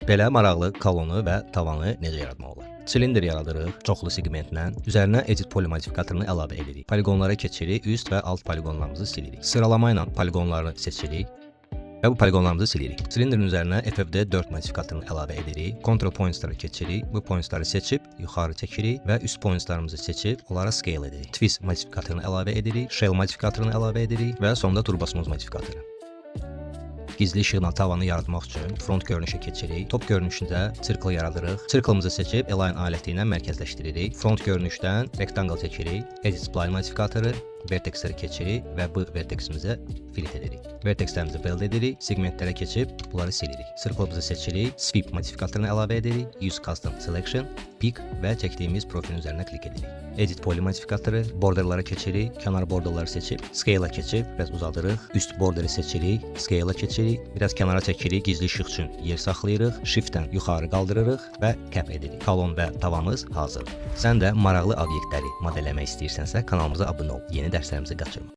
Belə maraqlı kolonu və tavanı necə yaratmaq olar? Silindr yaradırıq çoxlu segmentlə. Üzərinə edit polymodifikatorunu əlavə edirik. Poligonlara keçirik, üst və alt poligonlarımızı silirik. Sıralama ilə poligonları seçirik və bu poligonlarımızı silirik. Silindrin üzərinə FFD 4 modifikatorunu əlavə edirik. Control pointslara keçirik. Bu pointsları seçib yuxarı çəkirik və üst pointslarımızı seçib onlara scale edirik. Twist modifikatorunu əlavə edirik. Shell modifikatorunu əlavə edirik və sonda turbosmoz modifikatoru. Gizli işıqla tavanı yaratmaq üçün front görünüşə keçirik. Top görünüşündə sirkl yaradırıq. Sirklımızı seçib align aləti ilə mərkəzləşdiririk. Front görünüşdən rectangle çəkirik. Edit spline modifikatoru, vertexləri keçirik və bu verteximizə fillet edirik. Vertexlərimizi build edirik. Segmentlərə keçib bunları silirik. Sirklımızı seçirik. Sweep modifikatorunu əlavə edirik. Use custom selection, pick və çəkdiyimiz profilin üzərinə klik edirik. Edit poly modifikatoru, borderlara keçirik. Kənar borderları seçib scale-a keçib biraz uzadırıq. Üst borderi seçirik. Scale-a keçirik. Biraz kənara çəkirik. Gizli işıq üçün yer saxlayırıq. Shift-dən yuxarı qaldırırıq və cap edirik. Kolon və tavanımız hazır. Sən də maraqlı obyektləri modelləmək istəyirsənsə kanalımıza abunə ol. Yeni dərslərimizi qaçırma.